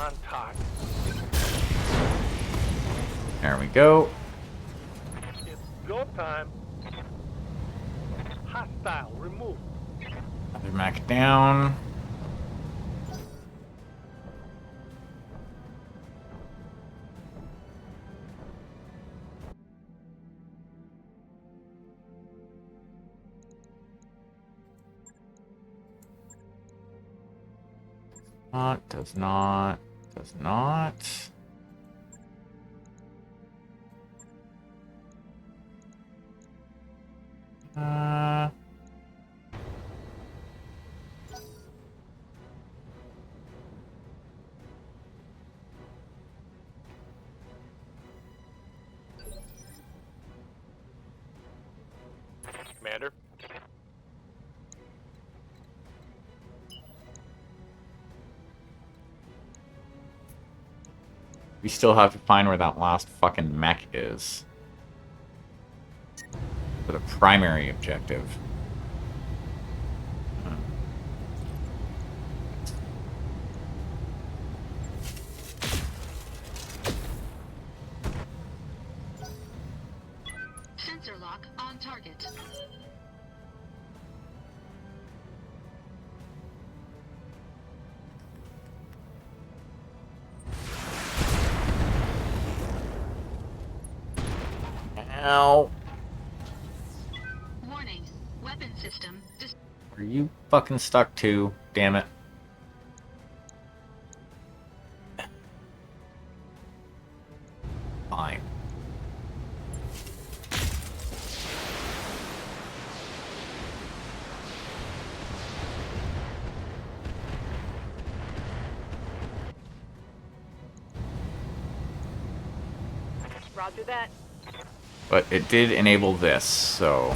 on target. There we go. It's go time. Hostile removed. Another mech down. Does not. Commander. We still have to find where that last fucking mech is. For the primary objective. Sensor lock on target. Ow. Warning. Weapon system. Are you fucking stuck too? Damn it. Fine. Roger that. But it did enable this, so...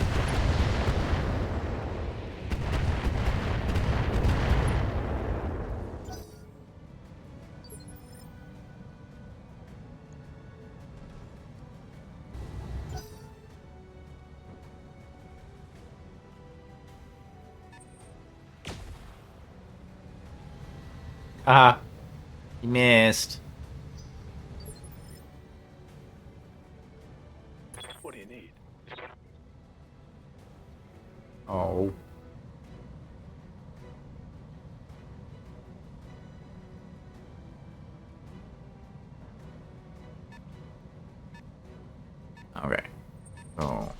Ah, you missed. What do you need? Oh. Okay. So,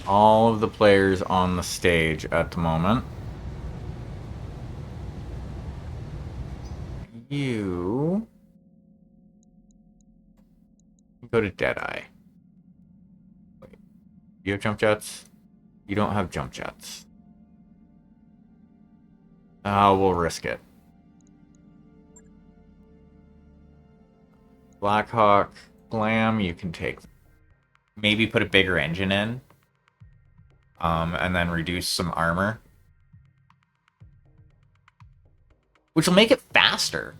all of the players on the stage at the moment. You go to Deadeye. Wait. You have jump jets? You don't have jump jets. We'll risk it. Blackhawk, Glam, you can take. Maybe put a bigger engine in. And then reduce some armor. Which will make it faster.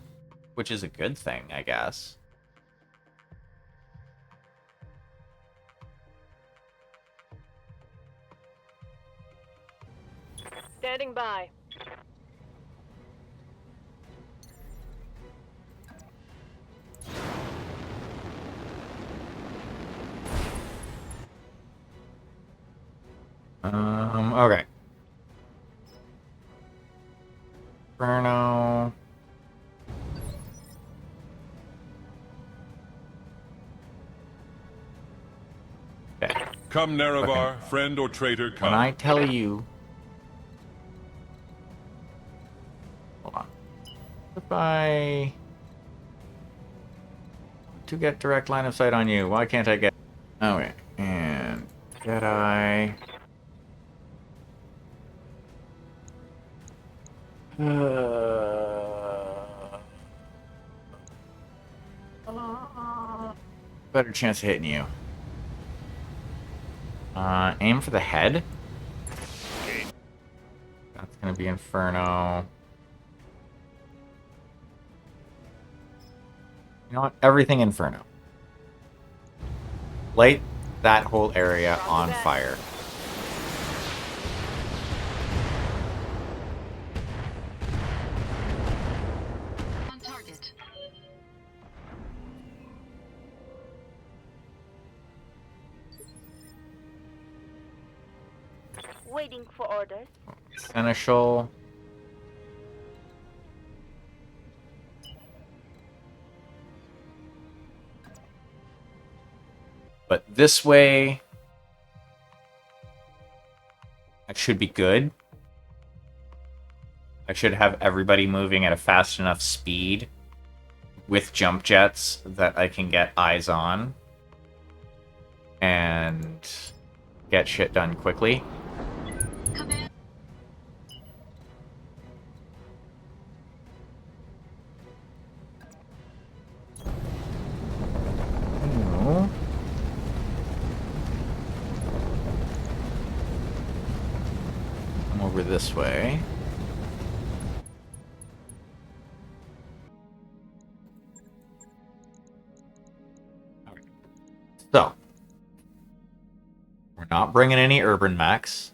Which is a good thing, I guess. Standing by. Okay. Inferno. Okay. Come, Nerevar, Okay. friend or traitor, come. When I tell you... Hold on. If I... To get direct line of sight on you, why can't I get... Okay, and... Jedi... Better chance of hitting you. Aim for the head. That's gonna be Inferno. You know what? Everything Inferno. Light that whole area on fire. On target. Waiting for orders. Seneschal. But this way, I should be good. I should have everybody moving at a fast enough speed with jump jets that I can get eyes on and get shit done quickly. Command. No. Come over this way. So, we're not bringing any urban mechs.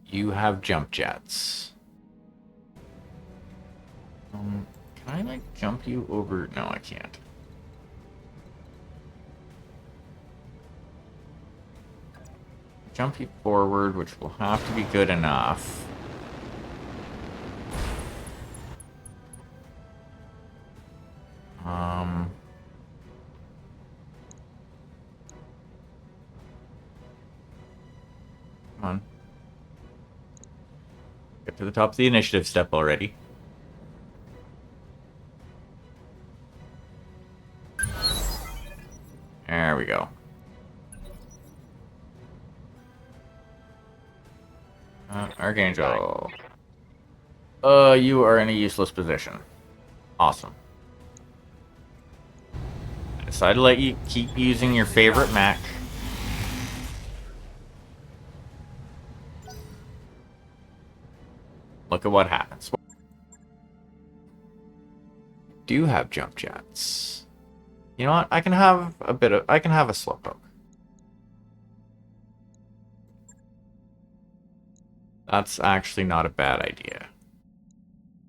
You have jump jets. Can I, like, jump you over? No, I can't. Jump you forward, which will have to be good enough. Come on. Get to the top of the initiative step already. There we go. Archangel. You are in a useless position. Awesome. I decided to let you keep using your favorite mech. Look at what happens. Do have jump jets. You know what? I can have a slowpoke. That's actually not a bad idea.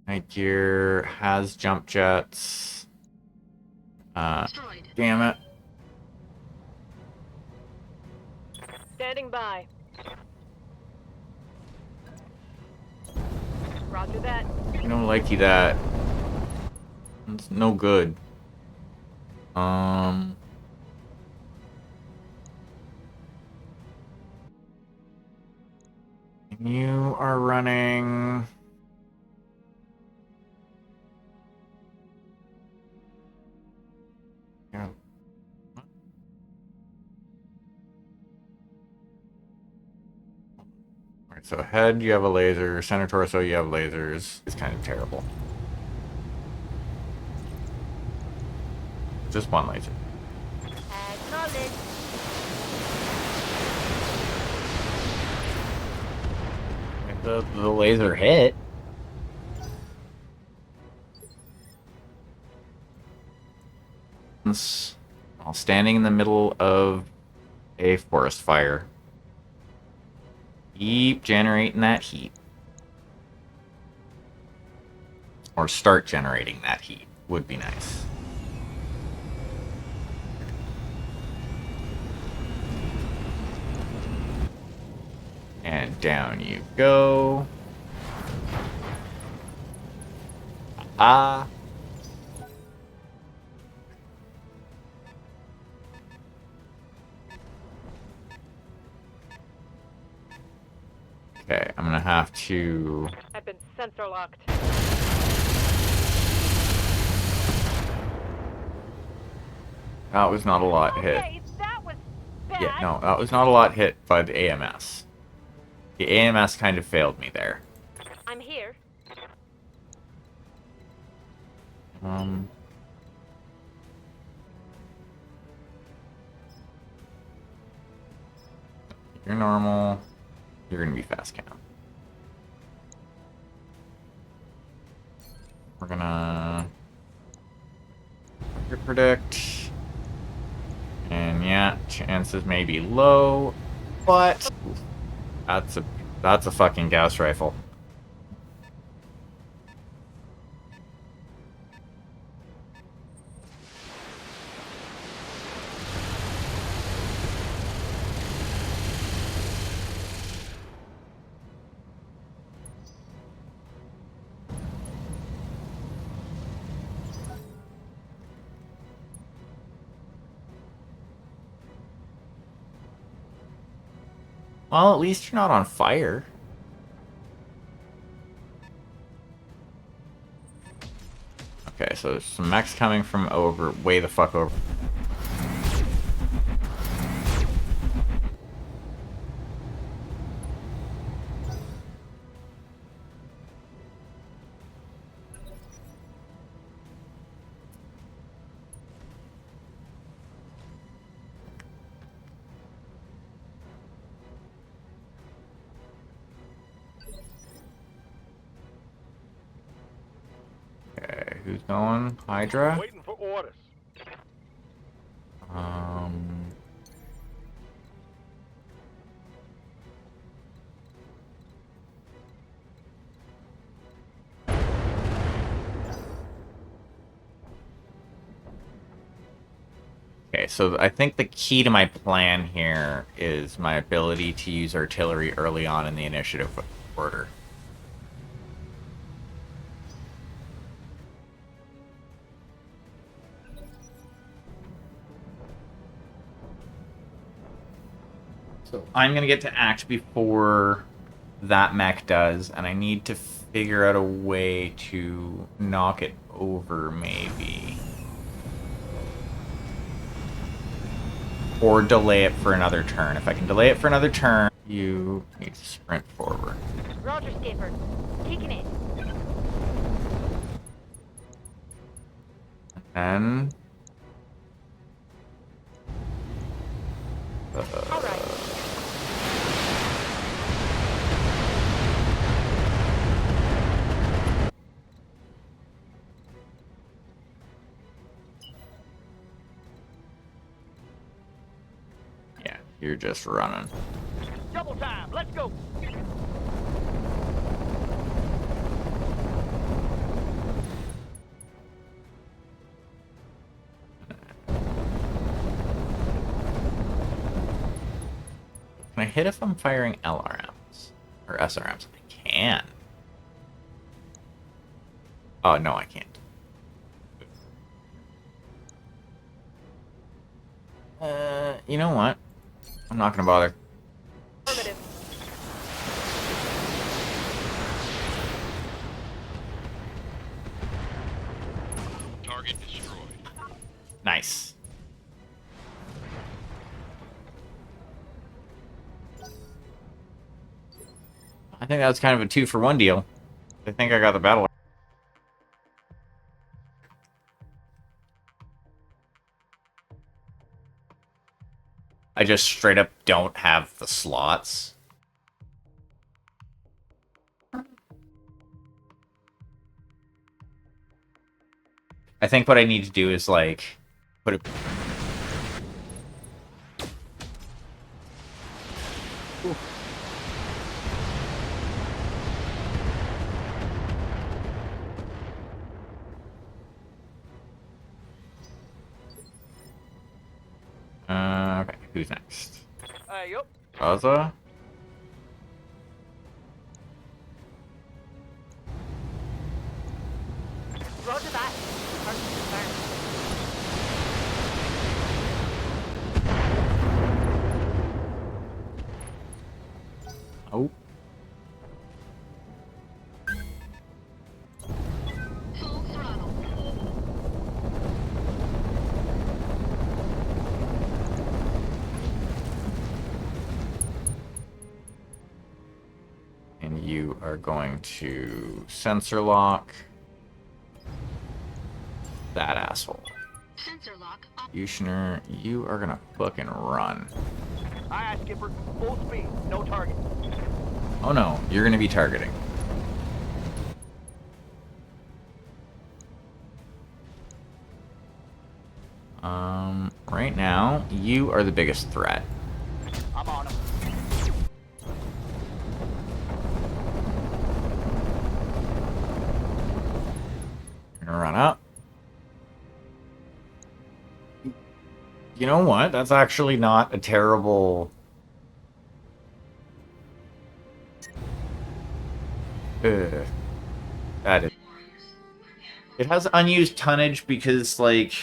Night Gear has jump jets. Destroyed. Damn it. Standing by. Roger that. I don't like you that. It's no good. You are running. Yeah. Alright, so head, you have a laser. Center torso, you have lasers. It's kind of terrible. Just one laser. Acknowledge. The laser hit. While standing in the middle of a forest fire. Keep generating that heat. Or start generating that heat. Would be nice. And down you go. Ah. Okay, I'm gonna have to... I've been sensor locked. That was not a lot hit. Okay, that was bad. Yeah, no, that was not a lot hit by the AMS. The AMS kind of failed me there. I'm here. You're normal. You're gonna be fast cam. We're gonna predict. And yeah, chances may be low, but that's a fucking Gauss rifle. Well, at least you're not on fire. Okay, so there's some mechs coming from over, way the fuck over. Okay, who's going? Hydra? Waiting for orders. Um... Okay, so I think the key to my plan here is my ability to use artillery early on in the initiative order. So I'm going to get to act before that mech does, and I need to figure out a way to knock it over, maybe. Or delay it for another turn. If I can delay it for another turn, you need to sprint forward. Roger, Skipper. Taking it. And All right. yeah, you're just running. Double time. Let's go. Can I hit if I'm firing LRMs? Or SRMs? I can. Oh, no, I can't. You know what? I'm not gonna bother. Affirmative. Target destroyed. Nice. I think that was kind of a 2-for-1 deal. I think I got the battle. I just straight up don't have the slots. I think what I need to do is, like, put it... Okay, who's next? Yup. Raza? Roger that. Target confirmed. Oh. Full throttle. And you are going to sensor lock that asshole. Sensor lock up. Yushner, you are gonna fucking run. Aye, aye, Skipper. Full speed. No target. Oh no, you're gonna be targeting. Right now, you are the biggest threat. I'm on him. You're gonna run up. You know what? That's actually not a terrible... That is... It has unused tonnage because, like,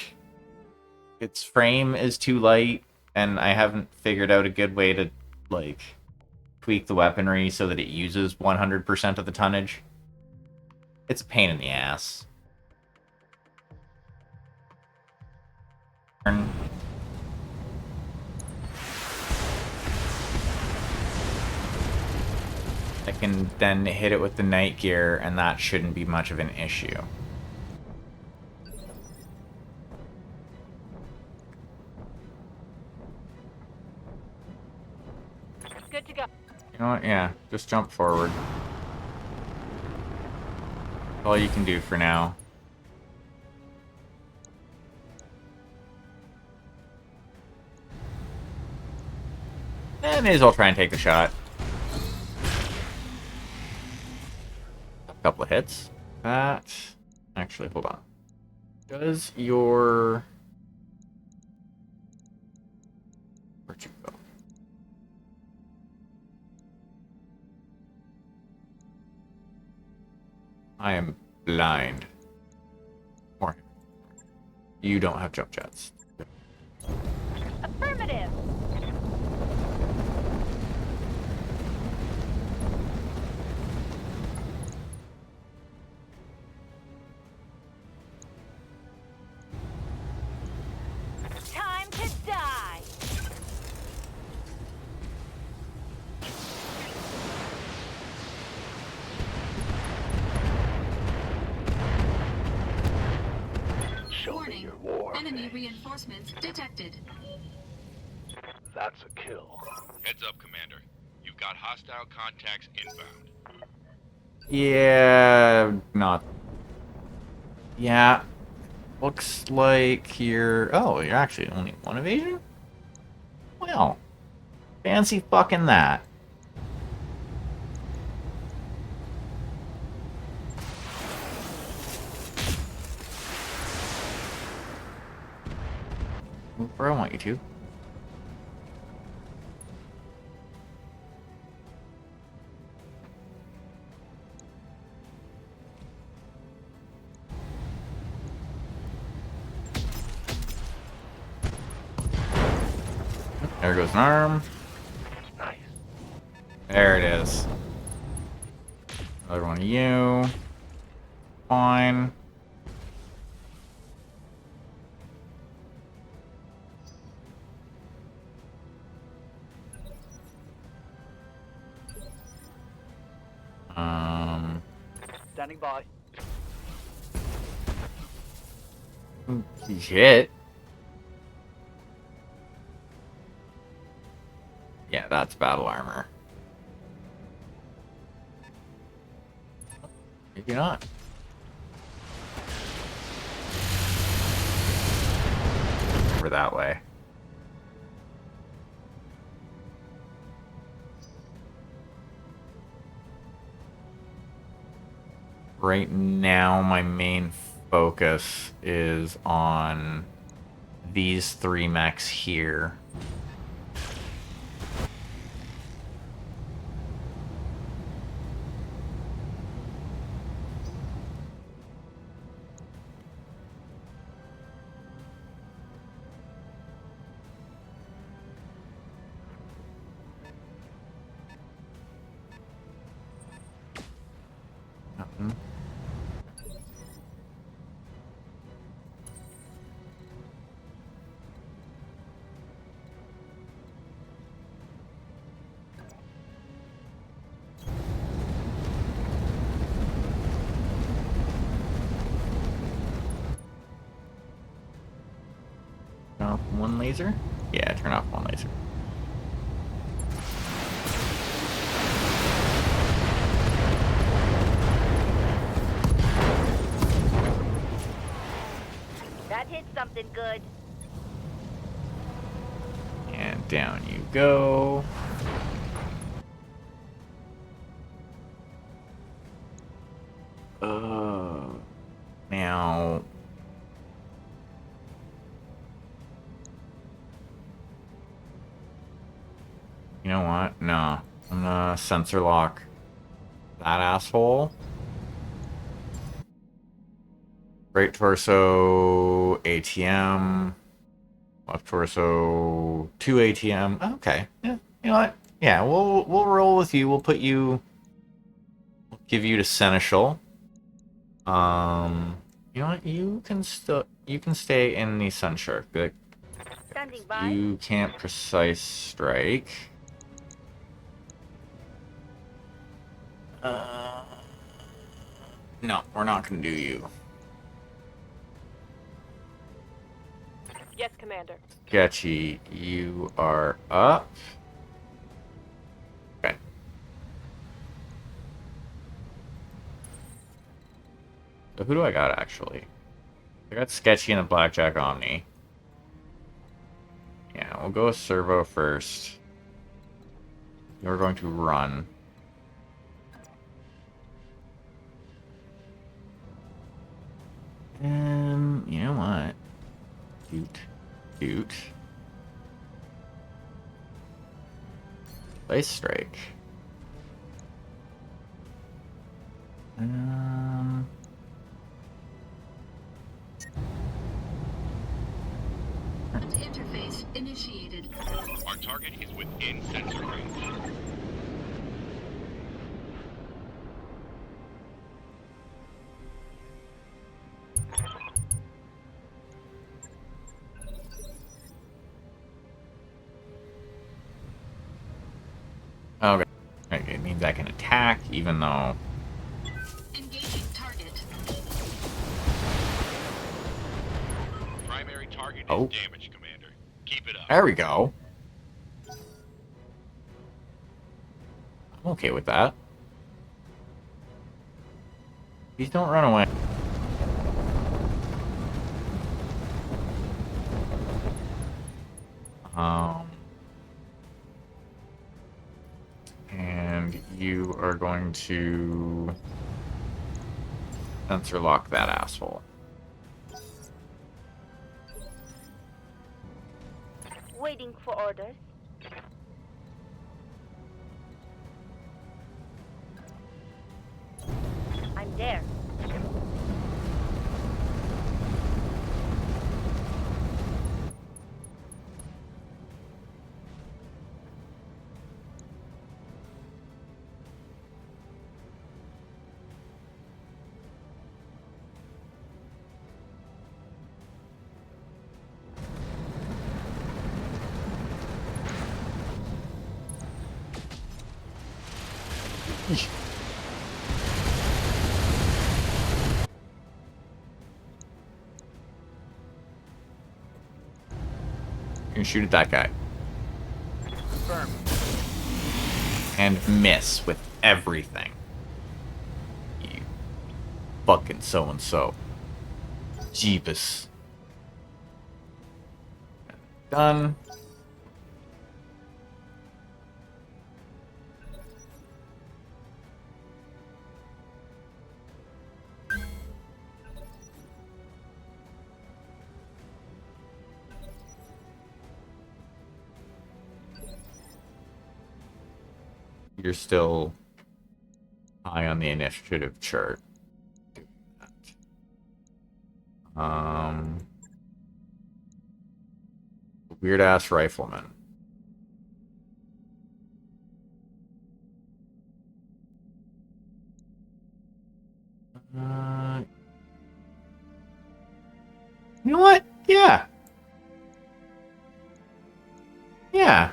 its frame is too light, and I haven't figured out a good way to, like, tweak the weaponry so that it uses 100% of the tonnage. It's a pain in the ass. I can then hit it with the night gear, and that shouldn't be much of an issue. Good to go. You know what? Yeah, just jump forward. That's all you can do for now. And may as well try and take the shot. A couple of hits. That... Actually, hold on. Does your... Where'd you go? I am blind. Or... You don't have jump jets. Affirmative. Time to die. Warning. Enemy reinforcements detected. That's a kill. Heads up, Commander. You've got hostile contacts inbound. Yeah, not... Yeah. Looks like you're... Oh, you're actually only one evasion? Well, fancy fucking that. Move where I want you to. There goes an arm. Nice. There it is. Another one of you. Fine. Standing by. Shit. Yeah, that's battle armor. Maybe not. Over that way. Right now, my main focus is on these three mechs here. Nothing. Turn off one laser? Yeah, turn off one laser. That hit something good. And down you go. Now... You know what? No. I'm gonna sensor lock that asshole. Right torso, ATM. Left torso, 2 ATM. Okay. Yeah. You know what? Yeah, we'll roll with you. We'll put you. We'll give you to Seneschal. You know what? You can stay in the Sunshark. Good. Standing by. You can't precise strike. No, we're not gonna do you. Yes, Commander. Sketchy, you are up. Okay. So who do I got actually? I got Sketchy and the Blackjack Omni. Yeah, we'll go with Servo first. You're going to run. You know what? Doot. Ice Strike. Interface initiated. Our target is within sensor range. Okay. It means I can attack, even though... Engaging target. Primary target Oh. is damaged, Commander. Keep it up. There we go. I'm okay with that. Please don't run away. And you are going to sensor lock that asshole. Waiting for orders. I'm there. You can shoot at that guy. Confirmed. And miss with everything. You fucking so-and-so. Jeebus. Done. You're still high on the initiative chart. Weird ass rifleman. You know what? Yeah. Yeah.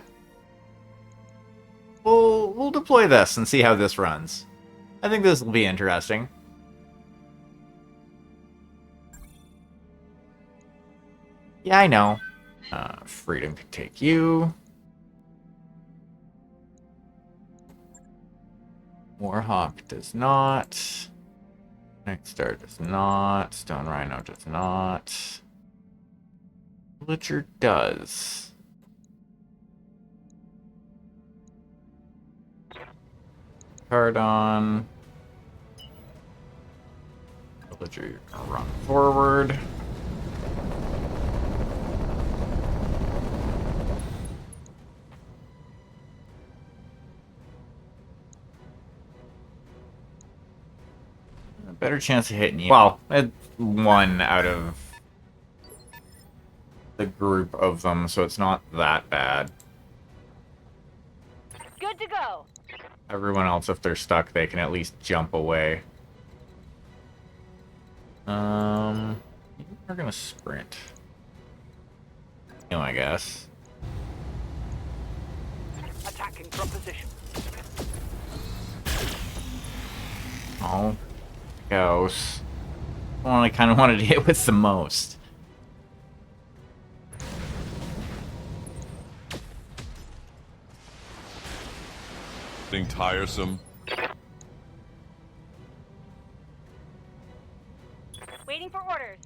We'll deploy this and see how this runs. I think this will be interesting. Yeah, I know. Freedom could take you. Warhawk does not. Night Star does not. Stone Rhino does not. Villager does. Cardon. Villager, you're gonna run forward. A better chance of hitting you. Well, one out of the group of them, so it's not that bad. Good Good to go. Everyone else, if they're stuck, they can at least jump away. We're gonna sprint. I guess. Attacking from position. Oh, goes. Well, I kind of wanted to hit with the most. Being tiresome. Waiting for orders.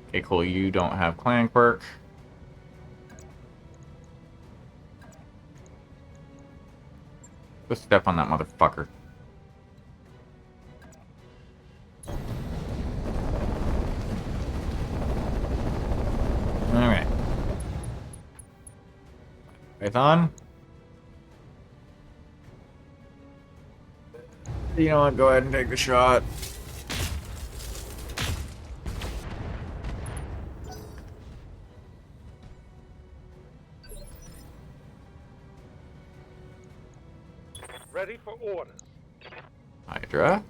Okay, cool. You don't have clan quirk. Go step on that motherfucker. Alright. Python? You know what? Go ahead and take the shot. Ready for orders. Hydra.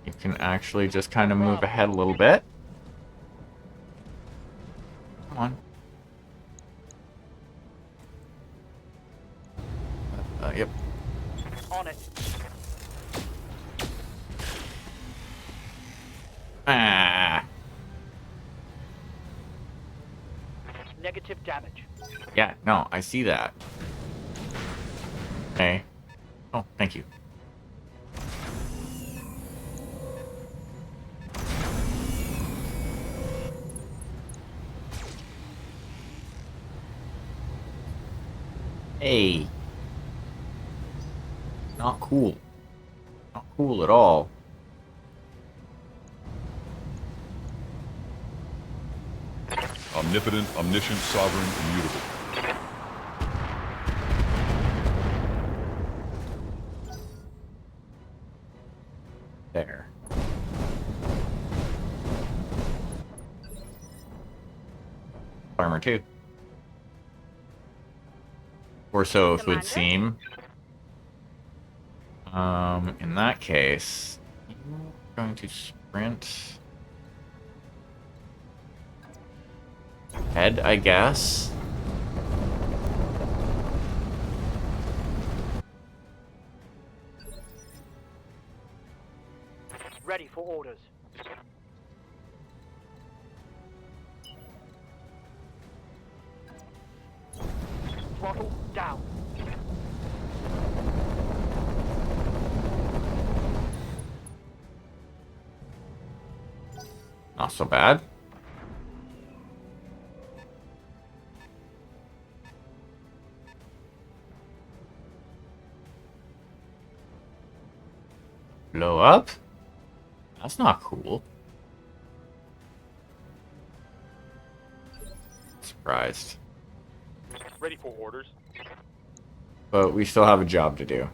You can actually just kind of move ahead a little bit. Come on. Yep. On it. Ah. Negative damage. Yeah, no, I see that. Okay. Oh, thank you. Hey. Not cool. Not cool at all. Omnipotent, omniscient, sovereign, immutable. There. Armor 2. Or so it would Commander? seem. In that case, you're going to sprint ahead, I guess. Ready for orders. Throttle down. Not so bad. Blow up? That's not cool. Surprised. Ready for orders. But we still have a job to do.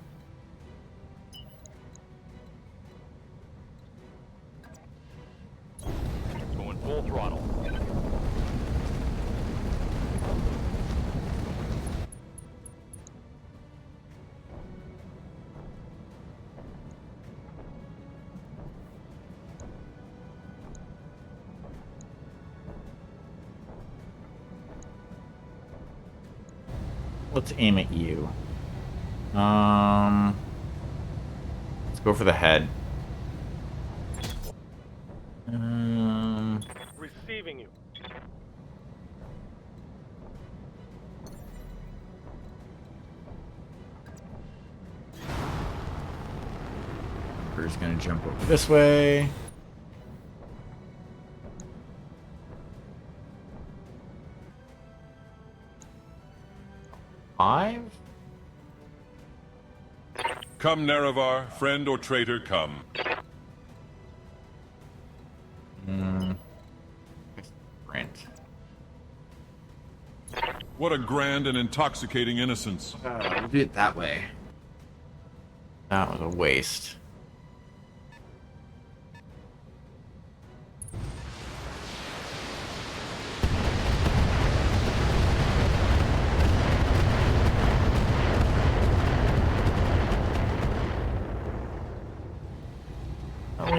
Going full throttle. Let's aim at you. Let's go for the head. Receiving you. We're just gonna jump over this way. Five? Come, Nerevar, friend or traitor, come. Sprint. What a grand and intoxicating innocence. We'll do it that way. That was a waste.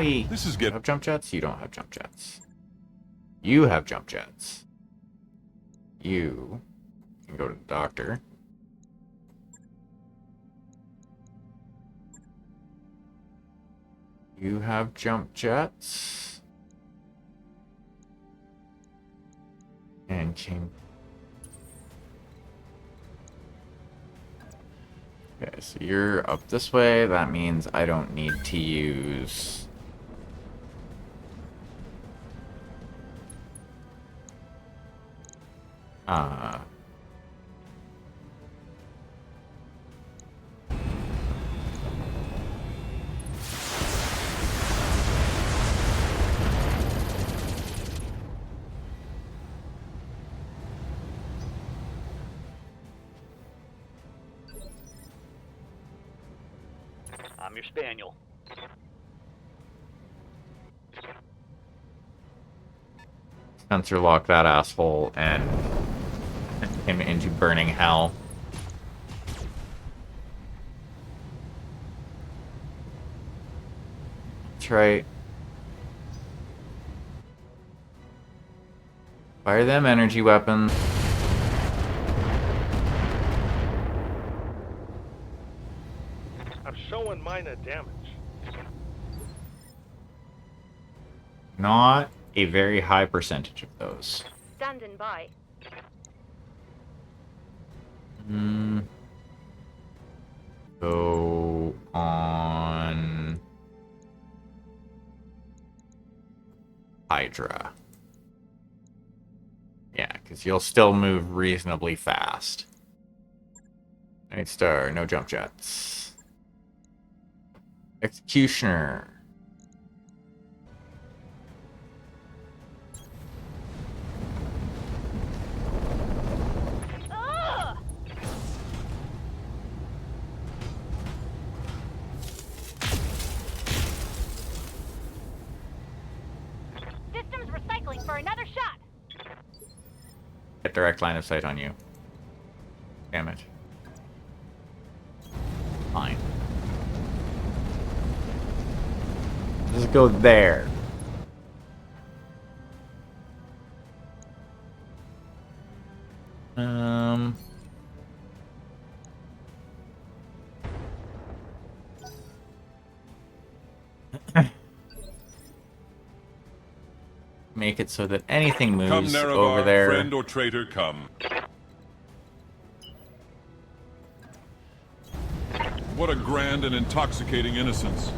we... This is You good. have jump jets? You don't have jump jets. You have jump jets. You can go to the doctor. You have jump jets. And can... Okay, so you're up this way. That means I don't need to use... I'm your spaniel. Sensor lock that asshole and him into burning hell. That's right. Fire them energy weapons. I'm showing minor damage. Not a very high percentage of those. Standing by. Go on Hydra. Yeah, because you'll still move reasonably fast. Night Star, no jump jets. Executioner. Ugh! Systems recycling for another shot. Get direct line of sight on you. Damn it. Fine. Let's go there. Make it so that anything Come, moves Nerevar, over there. friend or traitor, come. What a grand and intoxicating innocence.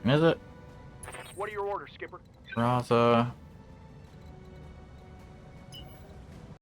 Is it? What are your orders, Skipper? Raza.